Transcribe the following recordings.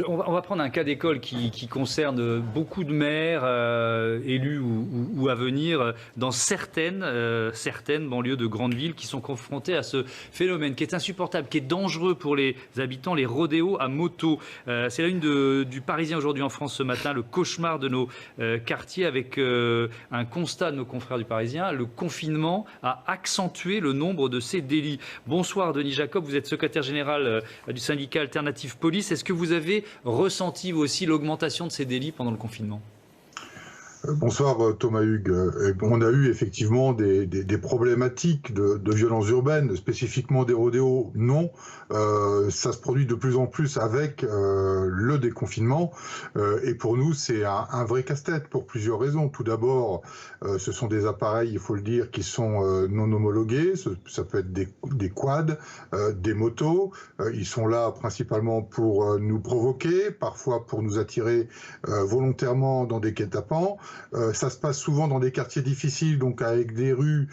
On va prendre un cas d'école qui concerne beaucoup de maires, élus ou à venir, dans certaines banlieues de grandes villes qui sont confrontées à ce phénomène qui est insupportable, qui est dangereux pour les habitants, les rodéos à moto. C'est la une du Parisien aujourd'hui en France ce matin, le cauchemar de nos quartiers, avec un constat de nos confrères du Parisien: le confinement a accentué le nombre de ces délits. Bonsoir Denis Jacob, vous êtes secrétaire général du syndicat Alternative Police. Est-ce que vous avez ressenti vous aussi l'augmentation de ces délits pendant le confinement? Bonsoir Thomas Hugues. On a eu effectivement des problématiques de violences urbaines, spécifiquement des rodéos, non. Ça se produit de plus en plus avec le déconfinement. Et pour nous, c'est un vrai casse-tête pour plusieurs raisons. Tout d'abord, ce sont des appareils, il faut le dire, qui sont non homologués. Ça peut être des quads, des motos. Ils sont là principalement pour nous provoquer, parfois pour nous attirer volontairement dans des guet-apens. Ça se passe souvent dans des quartiers difficiles, donc avec des rues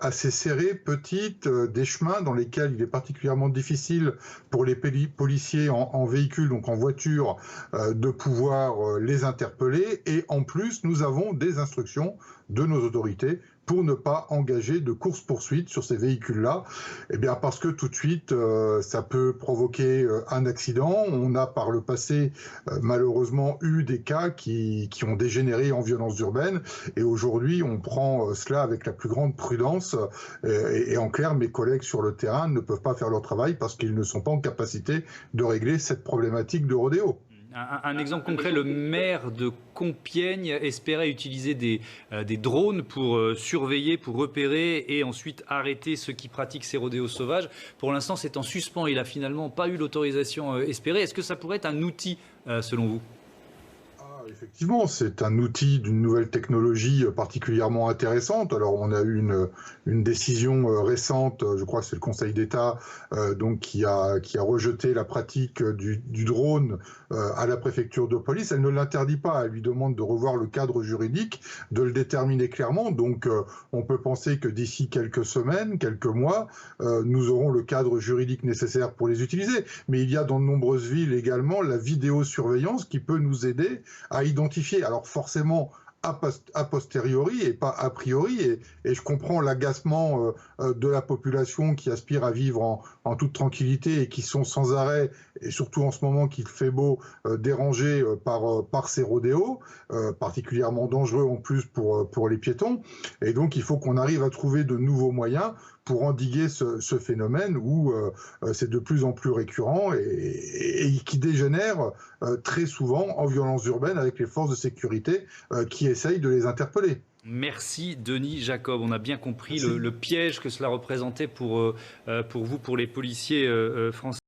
assez serrées, petites, des chemins dans lesquels il est particulièrement difficile pour les policiers en véhicule, donc en voiture, de pouvoir les interpeller. Et en plus, nous avons des instructions de nos autorités pour ne pas engager de course-poursuite sur ces véhicules-là. Eh bien, parce que tout de suite, ça peut provoquer un accident. On a par le passé, malheureusement, eu des cas qui ont dégénéré en violence urbaine. Et aujourd'hui, on prend cela avec la plus grande prudence. Et en clair, mes collègues sur le terrain ne peuvent pas faire leur travail parce qu'ils ne sont pas en capacité de régler cette problématique de rodéo. Un exemple concret, le maire de Compiègne espérait utiliser des drones pour surveiller, pour repérer et ensuite arrêter ceux qui pratiquent ces rodéos sauvages. Pour l'instant, c'est en suspens. Il n'a finalement pas eu l'autorisation espérée. Est-ce que ça pourrait être un outil, selon vous ? Effectivement, c'est un outil d'une nouvelle technologie particulièrement intéressante. Alors, on a eu une décision récente, je crois que c'est le Conseil d'État, donc qui a rejeté la pratique du drone à la préfecture de police. Elle ne l'interdit pas, elle lui demande de revoir le cadre juridique, de le déterminer clairement. Donc, on peut penser que d'ici quelques semaines, quelques mois, nous aurons le cadre juridique nécessaire pour les utiliser. Mais il y a dans de nombreuses villes également la vidéosurveillance qui peut nous aider à identifier. Alors forcément, a posteriori et pas a priori, et je comprends l'agacement de la population qui aspire à vivre en toute tranquillité et qui sont sans arrêt, et surtout en ce moment qu'il fait beau, dérangés par ces rodéos, particulièrement dangereux en plus pour les piétons. Et donc il faut qu'on arrive à trouver de nouveaux moyens pour endiguer ce phénomène où c'est de plus en plus récurrent et qui dégénère très souvent en violence urbaine avec les forces de sécurité qui essayent de les interpeller. Merci Denis Jacob. On a bien compris le piège que cela représentait pour vous, pour les policiers français.